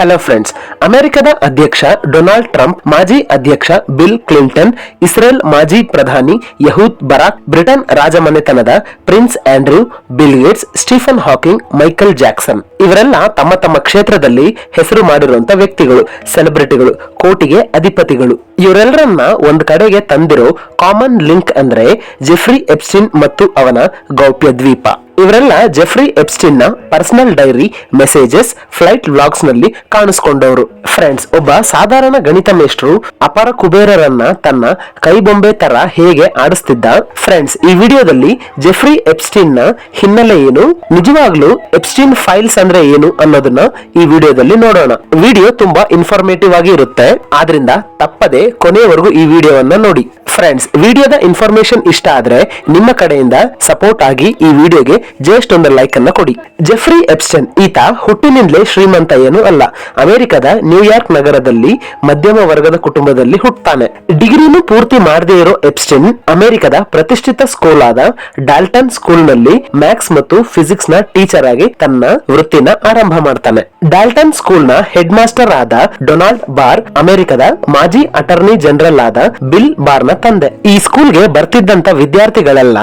Hello friends, ಅಮೆರಿಕದ ಅಧ್ಯಕ್ಷ Donald Trump, ಮಾಜಿ ಅಧ್ಯಕ್ಷ ಬಿಲ್ ಕ್ಲಿಂಟನ್, ಇಸ್ರೇಲ್ ಮಾಜಿ ಪ್ರಧಾನಿ ಯಹೂದ್ ಬರಾಕ್, ಬ್ರಿಟನ್ ರಾಜಮನೆತನದ prince Andrew, Bill Gates, Stephen Hawking, Michael Jackson ಇವರೆಲ್ಲ ತಮ್ಮ ತಮ್ಮ ಕ್ಷೇತ್ರದಲ್ಲಿ ಹೆಸರು ಮಾಡಿರುವಂತ ವ್ಯಕ್ತಿಗಳು, ಸೆಲೆಬ್ರಿಟಿಗಳು, ಕೋಟಿಗೆ ಅಧಿಪತಿಗಳು. ಇವರೆಲ್ಲರನ್ನ ಒಂದ್ ಕಡೆಗೆ ತಂದಿರೋ ಕಾಮನ್ ಲಿಂಕ್ ಅಂದ್ರೆ ಜೆಫ್ರಿ ಎಪ್ಸ್ಟೀನ್ ಮತ್ತು ಅವನ ಗೌಪ್ಯ ದ್ವೀಪ. ಇವರೆಲ್ಲ ಜೆಫ್ರಿ ಎಪ್ಸ್ಟೀನ್ ನ personal dairy, messages, flight vlogs ನಲ್ಲಿ ಕಾಣಿಸ್ಕೊಂಡವರು. ಫ್ರೆಂಡ್ಸ್, ಒಬ್ಬ ಸಾಧಾರಣ ಗಣಿತ ಮೇಷ್ಟ್ರು ಅಪಾರ ಕುಬೇರರನ್ನ ತನ್ನ ಕೈಬೊಂಬೆ ತರ ಹೇಗೆ ಆಡಿಸ್ತಿದ್ದ. ಫ್ರೆಂಡ್ಸ್, ಈ ವಿಡಿಯೋದಲ್ಲಿ ಜೆಫ್ರಿ ಎಪ್ಸ್ಟೀನ್ ನ ಹಿನ್ನೆಲೆ ಏನು, ನಿಜವಾಗ್ಲೂ ಎಪ್ಸ್ಟೀನ್ ಫೈಲ್ಸ್ ಅಂದ್ರೆ ಏನು ಅನ್ನೋದನ್ನ ಈ ವಿಡಿಯೋದಲ್ಲಿ ನೋಡೋಣ. ವಿಡಿಯೋ ತುಂಬಾ ಇನ್ಫಾರ್ಮೇಟಿವ್ ಆಗಿ ಇರುತ್ತೆ, ಆದ್ರಿಂದ ತಪ್ಪದೆ ಕೊನೆಯವರೆಗೂ ಈ ವಿಡಿಯೋವನ್ನ ನೋಡಿ. ಫ್ರೆಂಡ್ಸ್, ವಿಡಿಯೋದ ಇನ್ಫಾರ್ಮೇಶನ್ ಇಷ್ಟ ಆದ್ರೆ ನಿಮ್ಮ ಕಡೆಯಿಂದ ಸಪೋರ್ಟ್ ಆಗಿ ಈ ವಿಡಿಯೋಗೆ ಜಸ್ಟ್ ಒಂದು ಲೈಕ್ ಅನ್ನ ಕೊಡಿ. ಜೆಫ್ರಿ ಎಪ್ಸ್ಟೀನ್ ಈತ ಹುಟ್ಟಿನಿಂದಲೇ ಶ್ರೀಮಂತ ಏನು ಅಲ್ಲ. ಅಮೆರಿಕದ ನ್ಯೂಯಾರ್ಕ್ ನಗರದಲ್ಲಿ ಮಧ್ಯಮ ವರ್ಗದ ಕುಟುಂಬದಲ್ಲಿ ಹುಟ್ಟುತ್ತಾನೆ. ಡಿಗ್ರಿನೂ ಪೂರ್ತಿ ಮಾಡದೇ ಇರೋ ಎಪ್ಸ್ಟೀನ್ ಅಮೆರಿಕದ ಪ್ರತಿಷ್ಠಿತ ಸ್ಕೂಲ್ ಆದ ಡಾಲ್ಟನ್ ಸ್ಕೂಲ್ ನಲ್ಲಿ ಮ್ಯಾಥ್ಸ್ ಮತ್ತು ಫಿಸಿಕ್ಸ್ ನ ಟೀಚರ್ ಆಗಿ ತನ್ನ ವೃತ್ತಿನ ಆರಂಭ ಮಾಡ್ತಾನೆ. ಡಾಲ್ಟನ್ ಸ್ಕೂಲ್ ನ ಹೆಡ್ ಮಾಸ್ಟರ್ ಆದ ಡೊನಾಲ್ಡ್ ಬಾರ್ ಅಮೆರಿಕದ ಮಾಜಿ ಅಟಾರ್ನಿ ಜನರಲ್ ಆದ ಬಿಲ್ ಬಾರ್ ನ ತಂದೆ. ಈ ಸ್ಕೂಲ್ಗೆ ಬರ್ತಿದ್ದಂತ ವಿದ್ಯಾರ್ಥಿಗಳೆಲ್ಲ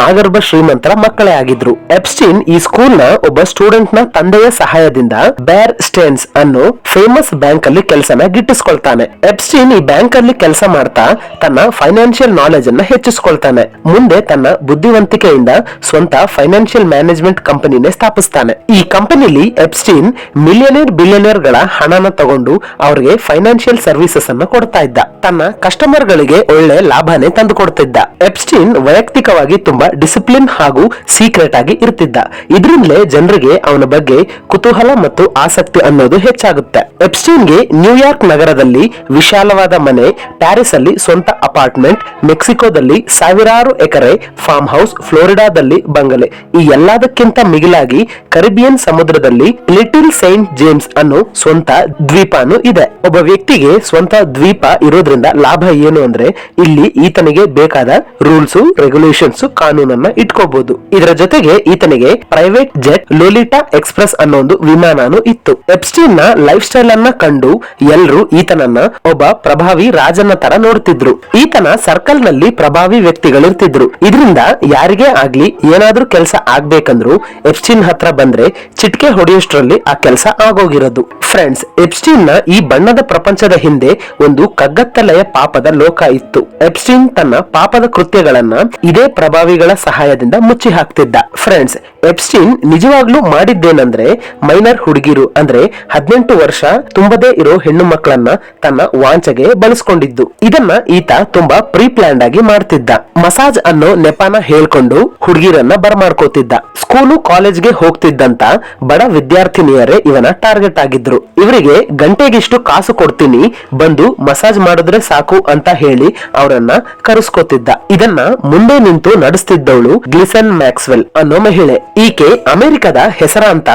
ಆಗರ್ಭ ಶ್ರೀಮಂತರ ಮಕ್ಕಳೇ ಆಗಿದ್ರು. ಎಪ್ಸ್ಟೀನ್ ಈ ಸ್ಕೂಲ್ ನ ಒಬ್ಬ ಸ್ಟೂಡೆಂಟ್ ನ ತಂದೆಯ ಸಹಾಯದಿಂದ ಬೇರ್ ಸ್ಟೇನ್ಸ್ ಅನ್ನೋ ಫೇಮಸ್ ಬ್ಯಾಂಕ್ ಅಲ್ಲಿ ಕೆಲಸನ ಗಿಟ್ಟಿಸ್ಕೊಳ್ತಾನೆ. ಎಪ್ಸ್ಟೀನ್ ಈ ಬ್ಯಾಂಕ್ ಅಲ್ಲಿ ಕೆಲಸ ಮಾಡ್ತಾ ತನ್ನ ಫೈನಾನ್ಷಿಯಲ್ ನಾಲೆಜ್ ಅನ್ನ ಹೆಚ್ಚಿಸ್ಕೊಳ್ತಾನೆ. ಮುಂದೆ ತನ್ನ ಬುದ್ಧಿವಂತಿಕೆಯಿಂದ ಸ್ವಂತ ಫೈನಾನ್ಷಿಯಲ್ ಮ್ಯಾನೇಜ್ಮೆಂಟ್ ಕಂಪನಿನೇ ಸ್ಥಾಪಿಸ್ತಾನೆ. ಈ ಕಂಪನಿಲಿ ಎಪ್ಸ್ಟೀನ್ ಮಿಲಿಯನೇರ್ ಬಿಲಿಯನೇರ್ ಗಳ ಹಣನ ತಗೊಂಡು ಅವರಿಗೆ ಫೈನಾನ್ಷಿಯಲ್ ಸರ್ವಿಸಸ್ ಅನ್ನು ಕೊಡ್ತಾ ಇದ್ದ. ತನ್ನ ಕಸ್ಟಮರ್ ಗಳಿಗೆ ಒಳ್ಳೆ ಲಾಭನೇ ತಂದು ಕೊಡ್ತಿದ್ದ. ಎಪ್ಸ್ಟೀನ್ ವೈಯಕ್ತಿಕವಾಗಿ ತುಂಬಾ ಡಿಸಿಪ್ಲಿನ್ ಹಾಗೂ ಸೀಕ್ರೆಟ್ ಆಗಿ ಇರ್ತಿದ್ದ. ಇದರಿಂದಲೇ ಜನರಿಗೆ ಅವನ ಬಗ್ಗೆ ಕುತೂಹಲ ಮತ್ತು ಆಸಕ್ತಿ ಅನ್ನೋದು ಹೆಚ್ಚಾಗುತ್ತೆ. ಎಪ್ಸ್ಟೀನ್ಗೆ ನ್ಯೂಯಾರ್ಕ್ ನಗರದಲ್ಲಿ ವಿಶಾಲವಾದ ಮನೆ, ಪ್ಯಾರಿಸ್ ಅಲ್ಲಿ ಸ್ವಂತ ಅಪಾರ್ಟ್ಮೆಂಟ್, ಮೆಕ್ಸಿಕೋದಲ್ಲಿ ಸಾವಿರಾರು ಎಕರೆ ಫಾರ್ಮ್ ಹೌಸ್, ಫ್ಲೋರಿಡಾದಲ್ಲಿ ಬಂಗಲೆ, ಈ ಎಲ್ಲದಕ್ಕಿಂತ ಮಿಗಿಲಾಗಿ ಕರಿಬಿಯನ್ ಸಮುದ್ರದಲ್ಲಿ ಲಿಟಿಲ್ ಸೈಂಟ್ ಜೇಮ್ಸ್ ಅನ್ನೋ ಸ್ವಂತ ದ್ವೀಪನೂ ಇದೆ. ಒಬ್ಬ ವ್ಯಕ್ತಿಗೆ ಸ್ವಂತ ದ್ವೀಪ ಇರೋದ್ರಿಂದ ಲಾಭ ಏನು ಅಂದ್ರೆ ಇಲ್ಲಿ ಈತನಿಗೆ ಬೇಕಾದ ರೂಲ್ಸ್, ರೆಗ್ಯುಲೇಷನ್ಸ್, ಕಾನೂನನ್ನ ಇಟ್ಕೋಬಹುದು. ಇದರ ಜೊತೆಗೆ ಈತನಿಗೆ ಪ್ರೈವೇಟ್ ಜೆಟ್ ಲೋಲಿಟಾ ಎಕ್ಸ್ಪ್ರೆಸ್ ಅನ್ನೋ ಒಂದು ವಿಮಾನನೂ ಇತ್ತು. ಎಪ್ಸ್ಟೀನ್ ನ ಲೈಫ್ ಸ್ಟೈಲ್ ಅನ್ನ ಕಂಡು ಎಲ್ಲರೂ ಈತನನ್ನ ಒಬ್ಬ ಪ್ರಭಾವಿ ರಾಜನ ತರ ನೋಡ್ತಿದ್ರು. ಈತನ ಸರ್ಕಲ್ ನಲ್ಲಿ ಪ್ರಭಾವಿ ವ್ಯಕ್ತಿಗಳಿರ್ತಿದ್ರು. ಇದರಿಂದ ಯಾರಿಗೇ ಆಗ್ಲಿ ಏನಾದ್ರೂ ಕೆಲಸ ಆಗ್ಬೇಕಂದ್ರು ಎಪ್ಸ್ಟೀನ್ ಹತ್ರ ಬಂದ್ರೆ ಚಿಟ್ಕೆ ಹೊಡೆಯೋಷ್ಟ್ರಲ್ಲಿ ಆ ಕೆಲಸ ಆಗೋಗಿರೋದು. ಫ್ರೆಂಡ್ಸ್, ಎಪ್ಸ್ಟೀನ್ ನ ಈ ಬಣ್ಣದ ಪ್ರಪಂಚದ ಹಿಂದೆ ಒಂದು ಕಗ್ಗತ್ತಲೆಯ ಪಾಪದ ಲೋಕ ಇತ್ತು. ಎಪ್ಸ್ಟೀನ್ ತನ್ನ ಪಾಪದ ಕೃತ್ಯಗಳನ್ನ ಇದೇ ಪ್ರಭಾವಿಗಳ ಸಹಾಯದಿಂದ ಮುಚ್ಚಿ ಹಾಕ್ತಿದ್ದ. ಫ್ರೆಂಡ್ಸ್, ಎಪ್ಸ್ಟೀನ್ ನಿಜವಾಗ್ಲೂ ಮಾಡಿದ್ದೇನೆಂದ್ರೆ ಮೈನರ್ ಹುಡುಗಿರು ಅಂದ್ರೆ 18 ವರ್ಷ ತುಂಬದೇ ಇರೋ ಹೆಣ್ಣು ಮಕ್ಕಳನ್ನ ತನ್ನ ವಾಂಚೆಗೆ ಬಳಸ್ಕೊಂಡಿದ್ದು. ಇದನ್ನ ಈತ ತುಂಬಾ ಪ್ರೀ ಪ್ಲಾನ್ಡ್ ಆಗಿ ಮಾಡ್ತಿದ್ದ. ಮಸಾಜ್ ಅನ್ನೋ ನೆಪನ ಹೇಳ್ಕೊಂಡು ಹುಡುಗಿರನ್ನ ಬರ್ಮಾಡ್ಕೋತಿದ್ದ. ಸ್ಕೂಲು ಕಾಲೇಜ್ಗೆ ಹೋಗ್ತಿದ್ದಂತ ಬಡ ವಿದ್ಯಾರ್ಥಿನಿಯರೇ ಇವನ ಟಾರ್ಗೆಟ್ ಆಗಿದ್ರು. ಇವರಿಗೆ ಗಂಟೆಗಿಷ್ಟು ಕಾಸು ಕೊಡ್ತೀನಿ, ಬಂದು ಮಸಾಜ್ ಮಾಡಿದ್ರೆ ಸಾಕು ಅಂತ ಹೇಳಿ ಅವರನ್ನ ಕರೆಸ್ಕೋತಿದ್ದ. ಇದನ್ನ ಮುಂದೆ ನಿಂತು ನಡೆಸ್ತಿದ್ದವಳು ಗ್ಲಿಸನ್ ಮ್ಯಾಕ್ಸ್ವೆಲ್ ಅನ್ನೋ ಮಹಿಳೆ. ಈಕೆ ಅಮೆರಿಕದ ಹೆಸರಾಂತ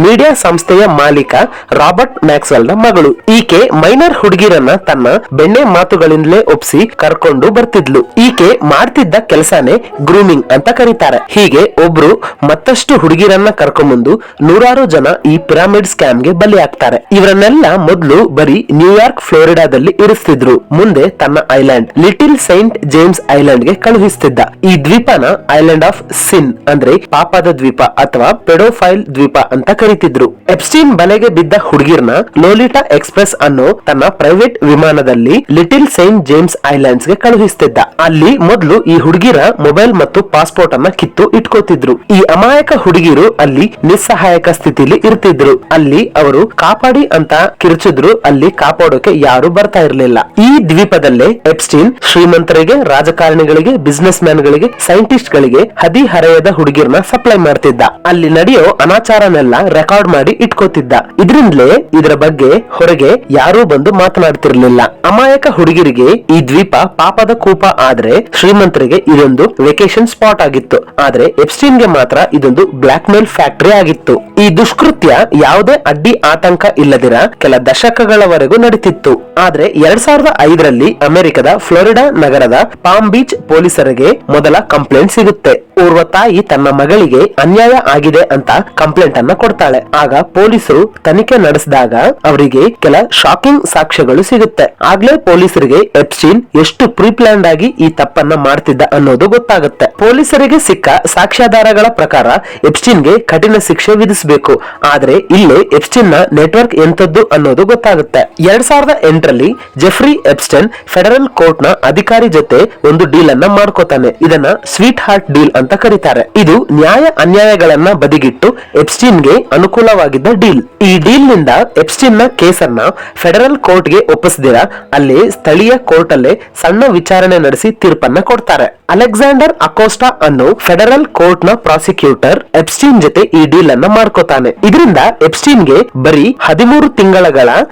ಮೀಡಿಯಾ ಸಂಸ್ಥೆಯ ಮಾಲೀಕ ರಾಬರ್ಟ್ ಮ್ಯಾಕ್ಸ್ವೆಲ್ ನ ಮಗಳು. ಈಕೆ ಮೈನರ್ ಹುಡುಗಿರನ್ನ ತನ್ನ ಬೆಣ್ಣೆ ಮಾತುಗಳಿಂದಲೇ ಒಪ್ಸಿ ಕರ್ಕೊಂಡು ಬರ್ತಿದ್ಲು. ಈಕೆ ಮಾಡ್ತಿದ್ದ ಕೆಲಸನೇ ಗ್ರೂಮಿಂಗ್ ಅಂತ ಕರೀತಾರೆ. ಹೀಗೆ ಒಬ್ರು ಮತ್ತಷ್ಟು ಹುಡುಗಿರನ್ನ ಕರ್ಕೊಂಡ್ಬಂದು ನೂರಾರು ಜನ ಈ ಪಿರಾಮಿಡ್ ಸ್ಕ್ಯಾಮ್ ಗೆ ಬಲಿಯಾಗ್ತಾರೆ. ಇವರನ್ನೆಲ್ಲ ಮೊದಲು ಬರೀ ನ್ಯೂಯಾರ್ಕ್, ಫ್ಲೋರಿಡಾದಲ್ಲಿ ಇರಿಸ್ತಿದ್ರು. ಮುಂದೆ ತನ್ನ island little Saint James island ಗೆ ಕಳುಹಿಸ್ತಿದ್ದ. ಈ ದ್ವೀಪನ ಐಲ್ಯಾಂಡ್ ಆಫ್ ಸಿನ್ ಅಂದ್ರೆ ಪಾಪದ ದ್ವೀಪ ಅಥವಾ ಪೆಡೋಫೈಲ್ ದ್ವೀಪ ಅಂತ ಕರೀತಿದ್ರು. ಎಪ್ಸ್ಟೀನ್ ಬಲೆಗೆ ಬಿದ್ದ ಹುಡುಗಿರ್ನ ಲೋಲಿಟಾ ಎಕ್ಸ್ಪ್ರೆಸ್ ಅನ್ನೋ ತನ್ನ ಪ್ರೈವೇಟ್ ವಿಮಾನದಲ್ಲಿ ಲಿಟಿಲ್ ಸೈಂಟ್ ಜೇಮ್ಸ್ ಐಲ್ಯಾಂಡ್ಸ್ ಗೆ ಕಳುಹಿಸ್ತಿದ್ದ. ಅಲ್ಲಿ ಮೊದಲು ಈ ಹುಡುಗಿರ ಮೊಬೈಲ್ ಮತ್ತು ಪಾಸ್ಪೋರ್ಟ್ ಅನ್ನ ಕಿತ್ತು ಇಟ್ಕೋತಿದ್ರು. ಈ ಅಮಾಯಕ ಹುಡುಗಿರು ಅಲ್ಲಿ ನಿಸ್ಸಹಾಯಕ ಸ್ಥಿತಿಲಿ ಇರ್ತಿದ್ರು. ಅಲ್ಲಿ ಅವರು ಕಾಪಾಡಿ ಅಂತ ಕಿರ್ಚಿದ್ರು, ಅಲ್ಲಿ ಕಾಪಾಡೋಕೆ ಯಾರು ಬರ್ತಾ ಇರ್ಲಿಲ್ಲ. ಈ ದ್ವೀಪದಲ್ಲೇ ಎಪ್ಸ್ಟೀನ್ ಶ್ರೀಮಂತರಿಗೆ, ರಾಜಕಾರಣಿಗಳಿಗೆ, ಬಿಸಿನೆಸ್ ಮ್ಯಾನ್ ಗಳಿಗೆ, ಸೈಂಟಿಸ್ಟ್ ಗಳಿಗೆ ಹದಿಹರೆಯದ ಹುಡುಗಿರ್ನ ಸಪ್ಲೈ ಮಾಡ್ತಿದ್ದ. ಅಲ್ಲಿ ನಡೆಯೋ ಅನಾಚಾರನೆಲ್ಲ ರೆಕಾರ್ಡ್ ಮಾಡಿ ಇಟ್ಕೋತಿದ್ದ. ಇದರಿಂದಲೇ ಇದರ ಬಗ್ಗೆ ಹೊರಗೆ ಯಾರೂ ಬಂದು ಮಾತನಾಡ್ತಿರ್ಲಿಲ್ಲ. ಅಮಾಯಕ ಹುಡುಗಿರಿಗೆ ಈ ದ್ವೀಪ ಪಾಪದ ಕೂಪ ಆದ್ರೆ ಶ್ರೀಮಂತರಿಗೆ ಇದೊಂದು ವೆಕೇಶನ್ ಸ್ಪಾಟ್ ಆಗಿತ್ತು. ಆದ್ರೆ ಎಪ್ಸ್ಟೀನ್ ಗೆ ಮಾತ್ರ ಇದೊಂದು ಬ್ಲಾಕ್ ಮೇಲ್ ಫ್ಯಾಕ್ಟರಿ ಆಗಿತ್ತು. ಈ ದುಷ್ಕೃತ್ಯ ಯಾವುದೇ ಅಡ್ಡಿ ಆತಂಕ ಇಲ್ಲದಿರ ಕೆಲ ದಶಕಗಳವರೆಗೂ ನಡೀತಿತ್ತು. ಆದ್ರೆ 2005ರಲ್ಲಿ ಅಮೆರಿಕದ ಫ್ಲೋರಿಡಾ ನಗರದ ಪಾಮ್ ಬೀಚ್ ಪೊಲೀಸರಿಗೆ ಮೊದಲ ಕಂಪ್ಲೇಂಟ್ ಸಿಗುತ್ತೆ. ಓರ್ವ ತಾಯಿ ತನ್ನ ಮಗಳಿಗೆ ಅನ್ಯಾಯ ಆಗಿದೆ ಅಂತ ಕಂಪ್ಲೇಂಟ್ ಅನ್ನ ಕೊಡ್ತಾಳೆ. ಆಗ ಪೊಲೀಸರು ತನಿಖೆ ನಡೆಸಿದಾಗ ಅವರಿಗೆ ಕೆಲ ಶಾಕಿಂಗ್ ಸಾಕ್ಷ್ಯಗಳು ಸಿಗುತ್ತೆ. ಆಗ್ಲೇ ಪೊಲೀಸರಿಗೆ ಎಪ್ಸ್ಟೀನ್ ಎಷ್ಟು ಪ್ರೀಪ್ಲಾನ್ಡ್ ಆಗಿ ಈ ತಪ್ಪನ್ನ ಮಾಡ್ತಿದ್ದ ಅನ್ನೋದು ಗೊತ್ತಾಗುತ್ತೆ. ಪೊಲೀಸರಿಗೆ ಸಿಕ್ಕ ಸಾಕ್ಷ್ಯಾಧಾರಗಳ ಪ್ರಕಾರ ಎಪ್ಸ್ಟೀನ್ಗೆ ಕಠಿಣ ಶಿಕ್ಷೆ ವಿಧಿಸಬೇಕು. ಆದ್ರೆ ಇಲ್ಲೇ ಎಪ್ಸ್ಟೀನ್ ನ ನೆಟ್ವರ್ಕ್ ಎಂತದ್ದು ಅನ್ನೋದು ಗೊತ್ತಾಗುತ್ತೆ. 2008ರಲ್ಲಿ ಜೆಫ್ರಿ ಎಪ್ಸ್ಟೀನ್ ಫೆಡರಲ್ ಕೋರ್ಟ್ ನ ಅಧಿಕಾರಿ ಜೊತೆ ಒಂದು ಡೀಲ್ ಅನ್ನ ಮಾಡ್ಕೋತಾನೆ. ಇದನ್ನ ಸ್ವೀಟ್ ಹಾರ್ಟ್ ಡೀಲ್ ಅಂತ ಕರೀತಾರೆ. ಇದು ನ್ಯಾಯ ಅನ್ಯಾಯಗಳನ್ನ ಬದಿಗಿಟ್ಟು ಎಪ್ಸ್ಟೀನ್ ಗೆ ಅನುಕೂಲವಾಗಿದ್ದ ಡೀಲ್. ಈ ಡೀಲ್ ನಿಂದ ಎಪ್ಸ್ಟೀನ್ ನ ಕೇಸನ್ನ ಫೆಡರಲ್ ಕೋರ್ಟ್ ಗೆ ಒಪ್ಪಿಸದಿರ ಅಲ್ಲಿ ಸ್ಥಳೀಯ ಕೋರ್ಟ್ ಅಲ್ಲೇ ಸಣ್ಣ ವಿಚಾರಣೆ ನಡೆಸಿ ತೀರ್ಪನ್ನ ಕೊಡ್ತಾರೆ. ಅಲೆಕ್ಸಾಂಡರ್ ಅಕೋಸ್ಟಾ ಅನ್ನು ಫೆಡರಲ್ ಕೋರ್ಟ್ ನ ಪ್ರಾಸಿಕ್ಯೂಟರ್ ಎಪ್ಸ್ಟೀನ್ ಜೊತೆ ಈ ಡೀಲ್ ಅನ್ನ ಮಾಡ್ಕೋತಾನೆ. ಇದರಿಂದ ಎಪ್ಸ್ಟೀನ್ ಗೆ ಬರೀ 13 ತಿಂಗಳ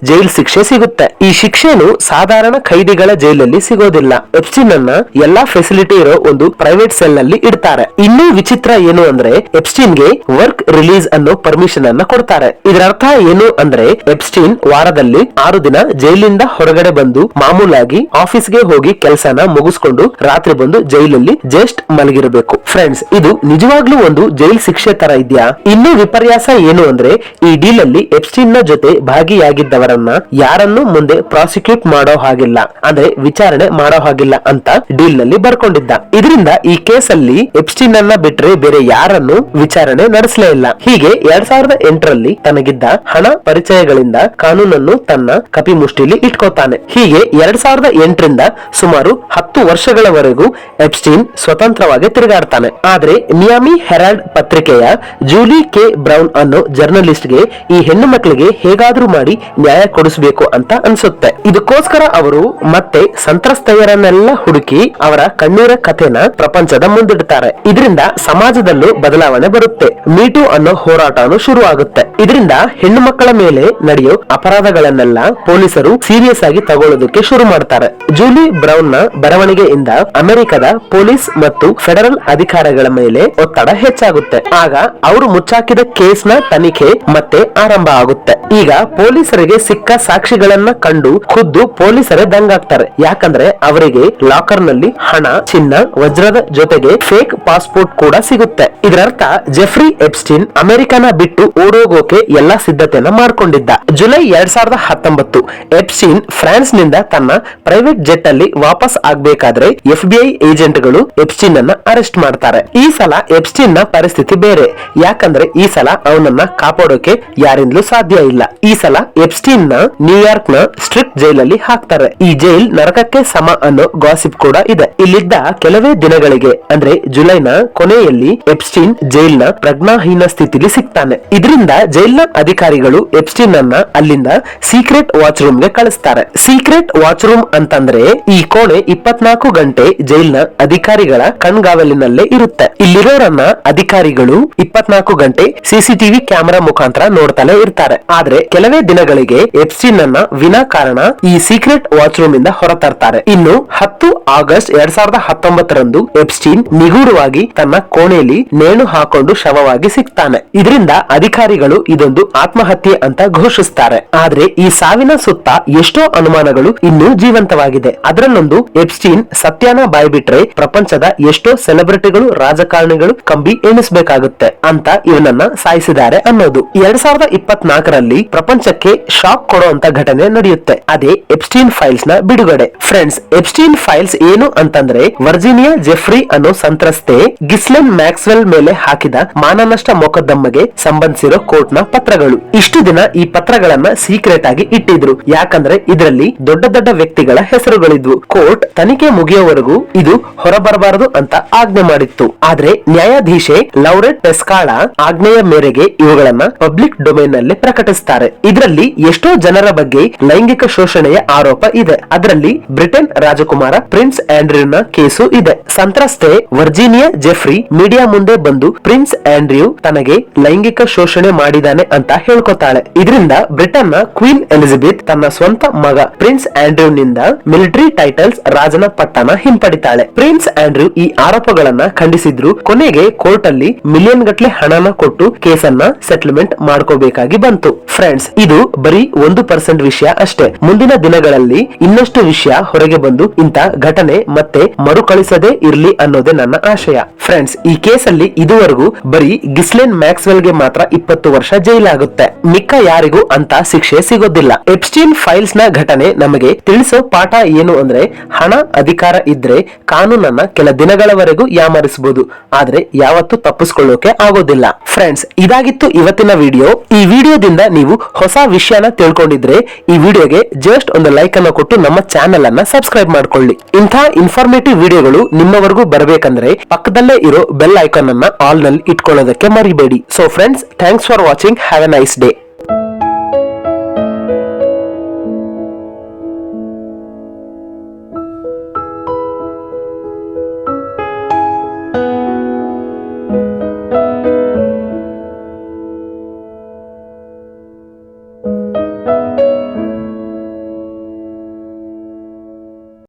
ಜೈಲ್ ಶಿಕ್ಷೆ ಸಿಗುತ್ತೆ. ಈ ಶಿಕ್ಷೆನು ಸಾಧಾರಣ ಖೈದಿಗಳ ಜೈಲಲ್ಲಿ ಸಿಗೋದಿಲ್ಲ. ಎಪ್ಸ್ಟೀನ್ ಅನ್ನ ಎಲ್ಲಾ ಫೆಸಿಲಿಟಿ ಇರೋ ಒಂದು ಪ್ರೈವೇಟ್ ಸೆಲ್ ನಲ್ಲಿ ಇಡ್ತಾರೆ. ಇನ್ನೂ ವಿಚಿತ್ರ ಏನು ಅಂದ್ರೆ ಎಪ್ಸ್ಟೀನ್ ಗೆ ವರ್ಕ್ ರಿಲೀಸ್ ಅನ್ನೋ ಪರ್ಮಿಷನ್ ಅನ್ನ ಕೊಡ್ತಾರೆ. ಇದರ ಅರ್ಥ ಏನು ಅಂದ್ರೆ ಎಪ್ಸ್ಟೀನ್ ವಾರದಲ್ಲಿ 6 ದಿನ ಜೈಲಿಂದ ಹೊರಗಡೆ ಬಂದು ಮಾಮೂಲಾಗಿ ಆಫೀಸ್ಗೆ ಹೋಗಿ ಕೆಲಸನ ಮುಗಿಸ್ಕೊಂಡು ರಾತ್ರಿ ಬಂದು ಜೈಲಲ್ಲಿ ಜಸ್ಟ್ ಮಲಗಿರಬೇಕು. ಫ್ರೆಂಡ್ಸ್, ಇದು ನಿಜವಾಗ್ಲೂ ಒಂದು ಜೈಲ್ ಶಿಕ್ಷೆ ತರ ಇದೆಯಾ? ಇನ್ನೂ ವಿಪರ್ಯಾಸ ಏನು ಅಂದ್ರೆ ಈ ಡೀಲ್ ಅಲ್ಲಿ ಎಪ್ಸ್ಟೀನ್ ನ ಜೊತೆ ಭಾಗಿಯಾಗಿದ್ದವರನ್ನ ಯಾರನ್ನು ಮುಂದೆ ಪ್ರಾಸಿಕ್ಯೂಟ್ ಮಾಡೋ ಹಾಗಿಲ್ಲ, ಅಂದ್ರೆ ವಿಚಾರಣೆ ಮಾಡೋ ಹಾಗಿಲ್ಲ ಅಂತ ಡೀಲ್ ನಲ್ಲಿ ಬರ್ಕೊಂಡಿದ್ದ. ಇದರಿಂದ ಈ ಕೇಸ್ ಅಲ್ಲಿ ಎಪ್ಸ್ಟೀನ್ ಅನ್ನ ಬಿಟ್ರೆ ಬೇರೆ ಯಾರನ್ನು ವಿಚಾರಣೆ ನಡೆಸಲೇ ಇಲ್ಲ. ಹೀಗೆ 2008ರಲ್ಲಿ ತನಗಿದ್ದ ಹಣ ಪರಿಚಯಗಳಿಂದ ಕಾನೂನನ್ನು ತನ್ನ ಕಪಿಮುಷ್ಟಿಲಿ ಇಟ್ಕೋತಾನೆ. ಹೀಗೆ 2008ರಿಂದ ಸುಮಾರು 10 ವರ್ಷಗಳವರೆಗೂ ಎಪ್ಸ್ಟೀನ್ ಸ್ವತಂತ್ರವಾಗಿ ತಿರುಗಾಡ್ತಾನೆ. ಆದ್ರೆ ಮಿಯಾಮಿ ಹೆರಾಲ್ಡ್ ಪತ್ರಿಕೆಯ ಜೂಲಿ ಕೆ ಬ್ರೌನ್ ಅನ್ನೋ ಜರ್ನಲಿಸ್ಟ್ ಗೆ ಈ ಹೆಣ್ಣು ಮಕ್ಕಳಿಗೆ ಹೇಗಾದ್ರೂ ಮಾಡಿ ನ್ಯಾಯ ಕೊಡಿಸಬೇಕು ಅಂತ ಅನ್ಸುತ್ತೆ. ಇದಕ್ಕೋಸ್ಕರ ಅವರು ಮತ್ತೆ ಸಂತ್ರಸ್ತೆಯರನ್ನೆಲ್ಲ ಹುಡುಕಿ ಅವರ ಕಣ್ಣೀರ ಕಥೆನ ಪ್ರಪಂಚದ ಮುಂದಿಡ್ತಾರೆ. ಇದರಿಂದ ಸಮಾಜದಲ್ಲೂ ಬದಲಾವಣೆ ಬರುತ್ತೆ. ಮೀಟು ಅನ್ನೋ ಹೋರಾಟನೂ ಶುರು ಆಗುತ್ತೆ. ಇದರಿಂದ ಹೆಣ್ಣು ಮಕ್ಕಳ ಮೇಲೆ ನಡೆಯೋ ಅಪರಾಧಗಳನ್ನೆಲ್ಲ ಪೊಲೀಸರು ಸೀರಿಯಸ್ ಆಗಿ ತಗೊಳ್ಳೋದಕ್ಕೆ ಶುರು ಮಾಡ್ತಾರೆ. ಜೂಲಿ ಬ್ರೌನ್ ನ ಬರವಣಿಗೆಯಿಂದ ಅಮೆರಿಕದ ಪೊಲೀಸ್ ಮತ್ತು ಫೆಡರಲ್ ಅಧಿಕಾರಿಗಳ ಮೇಲೆ ಒತ್ತಡ ಹೆಚ್ಚಾಗುತ್ತೆ. ಆಗ ಅವರು ಮುಚ್ಚಾಕಿದ ಕೇಸ್ ನ ತನಿಖೆ ಮತ್ತೆ ಆರಂಭ ಆಗುತ್ತೆ. ಈಗ ಪೊಲೀಸರಿಗೆ ಸಿಕ್ಕ ಸಾಕ್ಷಿಗಳನ್ನ ಕಂಡು ಖುದ್ದು ಪೊಲೀಸರೇ ದಂಗಾಗ್ತಾರೆ. ಯಾಕಂದ್ರೆ ಅವರಿಗೆ ಲಾಕರ್ ನಲ್ಲಿ ಹಣ, ಚಿನ್ನ, ವಜ್ರದ ಜೊತೆಗೆ ಫೇಕ್ ಪಾಸ್ಪೋರ್ಟ್ ಕೂಡ ಸಿಗುತ್ತೆ. ಇದರರ್ಥ ಜೆಫ್ರಿ ಎಪ್ಸ್ಟೀನ್ ಅಮೆರಿಕನ ಬಿಟ್ಟು ಓಡೋಗೋಕೆ ಎಲ್ಲಾ ಸಿದ್ಧತೆಯನ್ನ ಮಾಡ್ಕೊಂಡಿದ್ದ. ಜುಲೈ 2019 ಎಪ್ಸ್ಟೀನ್ ಫ್ರಾನ್ಸ್ ನಿಂದ ತನ್ನ ಪ್ರೈವೇಟ್ ಜೆಟ್ ಅಲ್ಲಿ ವಾಪಸ್ ಆಗ್ಬೇಕಾದ್ರೆ FBI ಏಜೆಂಟ್ ಗಳು ಎಪ್ಸ್ಟೀನ್ ಅನ್ನ ಅರೆಸ್ಟ್ ಮಾಡ್ತಾರೆ. ಈ ಸಲ ಎಪ್ಸ್ಟೀನ್ ನ ಪರಿಸ್ಥಿತಿ ಬೇರೆ. ಯಾಕಂದ್ರೆ ಈ ಸಲ ಅವನನ್ನ ಕಾಪಾಡೋಕೆ ಯಾರಿಂದಲೂ ಸಾಧ್ಯ ಇಲ್ಲ. ಈ ಸಲ ಎಪ್ಸ್ಟೀನ್ ನ ನ್ಯೂಯಾರ್ಕ್ ನ ಸ್ಟ್ರಿಕ್ಟ್ ಜೈಲಲ್ಲಿ ಹಾಕ್ತಾರೆ. ಈ ಜೈಲ್ ನರಕಕ್ಕೆ ಸಮ ಅನ್ನೋ ಗಾಸಿಪ್ ಕೂಡ ಇದೆ. ಇಲ್ಲಿದ್ದ ಕೆಲವೇ ದಿನಗಳಿಗೆ ಅಂದ್ರೆ ಜುಲೈನ ಕೊನೆಯಲ್ಲಿ ಎಪ್ಸ್ಟೀನ್ ಜೈಲ್ ನ ಪ್ರಜ್ಞಾಹೀನ ಸ್ಥಿತಿಲಿ ಸಿಗ್ತಾನೆ. ಇದರಿಂದ ಜೈಲ್ನ ಅಧಿಕಾರಿಗಳು ಎಪ್ಸ್ಟೀನ್ ಅನ್ನ ಅಲ್ಲಿಂದ ಸೀಕ್ರೆಟ್ ವಾಚ್ ರೂಮ್ ಗೆ ಕಳಿಸ್ತಾರೆ. ಸೀಕ್ರೆಟ್ ವಾಚ್ ರೂಮ್ ಅಂತಂದ್ರೆ ಈ ಕೋಣೆ 24 ಗಂಟೆ ಜೈಲ್ನ ಅಧಿಕಾರಿಗಳ ಕಣ್ಗಾವಲಿನಲ್ಲೇ ಇರುತ್ತೆ. ಇಲ್ಲಿರೋರನ್ನ ಅಧಿಕಾರಿಗಳು 24 ಗಂಟೆ CCTV ಕ್ಯಾಮೆರಾ ಮುಖಾಂತರ ನೋಡ್ತಾನೆ ಇರ್ತಾರೆ. ಆದ್ರೆ ಕೆಲವೇ ದಿನಗಳಿಗೆ ಎಪ್ಸ್ಟೀನ್ ಅನ್ನ ವಿನಾಕಾರಣ ಈ ಸೀಕ್ರೆಟ್ ವಾಚ್ ರೂಮ್ ಇಂದ ಹೊರತರ್ತಾರೆ. ಇನ್ನು 10 ಆಗಸ್ಟ್ 2019ರಂದು ಎಪ್ಸ್ಟೀನ್ ನಿಗೂಢವಾಗಿ ತನ್ನ ಕೋಣೆಯಲ್ಲಿ ನೇಣು ಹಾಕೊಂಡು ಶವವಾಗಿ ಸಿಗ್ತಾನೆ. ಇದರಿಂದ ಅಧಿಕಾರಿಗಳು ಇದೊಂದು ಆತ್ಮಹತ್ಯೆ ಅಂತ ಘೋಷಿಸ್ತಾರೆ. ಆದ್ರೆ ಈ ಸಾವಿನ ಸುತ್ತ ಎಷ್ಟೋ ಅನುಮಾನಗಳು ಇನ್ನೂ ಜೀವಂತವಾಗಿದೆ. ಅದರಲ್ಲೊಂದು ಎಪ್ಸ್ಟೀನ್ ಸತ್ಯನ ಬಾಯ್ಬಿಟ್ರೆ ಪ್ರಪಂಚದ ಎಷ್ಟೋ ಸೆಲೆಬ್ರಿಟಿಗಳು, ರಾಜಕಾರಣಿಗಳು ಕಂಬಿ ಎಣಿಸಬೇಕಾಗುತ್ತೆ ಅಂತ ಇವನನ್ನ ಸಾಯಿಸಿದ್ದಾರೆ ಅನ್ನೋದು. 2024ರಲ್ಲಿ ಪ್ರಪಂಚಕ್ಕೆ ಶಾಕ್ ಕೊಡುವಂತ ಘಟನೆ ನಡೆಯುತ್ತೆ. ಅದೇ ಎಪ್ಸ್ಟೀನ್ ಫೈಲ್ಸ್ ನ ಬಿಡುಗಡೆ. ಫ್ರೆಂಡ್ಸ್, ಎಪ್ಸ್ಟೀನ್ ಫೈಲ್ಸ್ ಏನು ಅಂತಂದ್ರೆ ವರ್ಜೀನಿಯಾ ಜೆಫ್ರಿ ಅನ್ನೋ ಸಂತ್ರಸ್ತೆ ಗಿಸ್ಲೆನ್ ಮ್ಯಾಕ್ಸ್ವೆಲ್ ಮೇಲೆ ಹಾಕಿದ ಮಾನನಷ್ಟ ಮೊಕದ್ದಮೆಗೆ ಸಂಬಂಧಿಸಿರೋ ಕೋರ್ಟ್ ನ ಪತ್ರಗಳು. ಇಷ್ಟು ದಿನ ಈ ಪತ್ರಗಳನ್ನ ಸೀಕ್ರೆಟ್ ಆಗಿ ಇಟ್ಟಿದ್ರು. ಯಾಕಂದ್ರೆ ಇದರಲ್ಲಿ ದೊಡ್ಡ ದೊಡ್ಡ ವ್ಯಕ್ತಿಗಳ ಹೆಸರುಗಳಿದ್ವು. ಕೋರ್ಟ್ ತನಿಖೆ ಮುಗಿಯೋವರೆಗೂ ಇದು ಹೊರಬರಬಾರದು ಅಂತ ಆಜ್ಞೆ ಮಾಡಿತ್ತು. ಆದ್ರೆ ನ್ಯಾಯಾಧೀಶೆ ಲೌರೆಟ್ ಪೆಸ್ಕಾಳ ಆಜ್ಞೆಯ ಮೇರೆಗೆ ಇವುಗಳನ್ನ ಪಬ್ಲಿಕ್ ಡೊಮೇನ್ ನಲ್ಲಿ ಪ್ರಕಟಿಸುತ್ತಾರೆ. ಇದರಲ್ಲಿ ಎಷ್ಟೋ ಜನರ ಬಗ್ಗೆ ಲೈಂಗಿಕ ಶೋಷಣೆಯ ಆರೋಪ ಇದೆ. ಅದರಲ್ಲಿ ಬ್ರಿಟನ್ ರಾಜಕುಮಾರ ಪ್ರಿನ್ಸ್ ಆಂಡ್ರ್ಯೂನ ಕೇಸು ಇದೆ. ಸಂತ್ರಸ್ತೆ ವರ್ಜೀನಿಯಾ ಜೆಫ್ರಿ ಮೀಡಿಯಾ ಮುಂದೆ ಬಂದು ಪ್ರಿನ್ಸ್ ಆಂಡ್ರ್ಯೂ ತನಗೆ ಲೈಂಗಿಕ ಶೋಷಣೆ ಮಾಡಿದಾನೆ ಅಂತ ಹೇಳ್ಕೊತಾಳೆ. ಇದರಿಂದ ಬ್ರಿಟನ್ ನ ಕ್ವೀನ್ ಎಲಿಜಬೆತ್ ತನ್ನ ಸ್ವಂತ ಮಗ ಪ್ರಿನ್ಸ್ ಆಂಡ್ರ್ಯೂ ನಿಂದ ಮಿಲಿಟರಿ ಟೈಟಲ್ಸ್, ರಾಜನ ಪಟ್ಟಣ ಹಿಂಪಡಿತಾಳೆ. ಪ್ರಿನ್ಸ್ ಆಂಡ್ರ್ಯೂ ಈ ಆರೋಪಗಳನ್ನ ಖಂಡಿಸಿದ್ರು. ಕೊನೆಗೆ ಕೋರ್ಟ್ ಅಲ್ಲಿ ಮಿಲಿಯನ್ ಗಟ್ಲೆ ಹಣನ ಕೊಟ್ಟು ಕೇಸನ್ನ ಸೆಟಲ್ಮೆಂಟ್ ಮಾಡ್ಕೋಬೇಕಾಗಿ ಬಂತು. ಫ್ರೆಂಡ್ಸ್, ಇದು ಬರೀ 1% ವಿಷಯ ಅಷ್ಟೇ. ಮುಂದಿನ ದಿನಗಳಲ್ಲಿ ಇನ್ನಷ್ಟು ವಿಷಯ ಹೊರಗೆ ಬಂದು ಇಂತ ಘಟನೆ ಮತ್ತೆ ಮರುಕಳಿಸದೇ ಇರ್ಲಿ ಅನ್ನೋದೇ ನನ್ನ ಆಶಯ. ಫ್ರೆಂಡ್ಸ್, ಈ ಕೇಸಲ್ಲಿ ಇದುವರೆಗೂ ಬರೀ ಗಿಸ್ಲೆನ್ ಮ್ಯಾಕ್ಸ್ವೆಲ್ ಗೆ ಮಾತ್ರ 20 ವರ್ಷ ಜೈಲಾಗುತ್ತೆ. ಮಿಕ್ಕ ಯಾರಿಗೂ ಅಂತ ಶಿಕ್ಷೆ ಸಿಗೋದಿಲ್ಲ. ಎಪ್ಸ್ಟೀನ್ ಫೈಲ್ಸ್ ನ ಘಟನೆ ನಮಗೆ ತಿಳಿಸೋ ಪಾಠ ಏನು ಅಂದ್ರೆ, ಹಣ ಅಧಿಕಾರ ಇದ್ರೆ ಕಾನೂನನ್ನ ಕೆಲ ದಿನಗಳವರೆಗೂ ಯಾಮರಿಸಬಹುದು, ಆದ್ರೆ ಯಾವತ್ತೂ ತಪ್ಪಿಸ್ಕೊಳ್ಳೋಕೆ ಆಗೋದಿಲ್ಲ. ಫ್ರೆಂಡ್ಸ್, ಇದಾಗಿತ್ತು ಇವತ್ತಿನ ವಿಡಿಯೋ. ಈ ವಿಡಿಯೋದಿಂದ ನೀವು ಹೊಸ ವಿಷಯನ ತಿಳ್ಕೊಂಡಿದ್ರೆ ಈ ವಿಡಿಯೋಗೆ ಜಸ್ಟ್ ಒಂದು ಲೈಕ್ ಅನ್ನು ಕೊಟ್ಟು ನಮ್ಮ ಚಾನೆಲ್ ಅನ್ನ ಸಬ್ಸ್ಕ್ರೈಬ್ ಮಾಡ್ಕೊಳ್ಳಿ. ಇಂಥ ಇನ್ಫಾರ್ಮೇಟಿವ್ ವಿಡಿಯೋಗಳು ನಿಮ್ಮವರೆಗೂ ಬರಬೇಕಂದ್ರೆ ಪಕ್ಕದಲ್ಲೇ ಇರೋ ಬೆಲ್ ಐಕಾನ್ ಅನ್ನ ಆಲ್ ನಲ್ಲಿ ಇಟ್ಕೊಳ್ಳೋದಕ್ಕೆ ಮರಿಬೇಡಿ. So friends, thanks for watching. Have A nice day.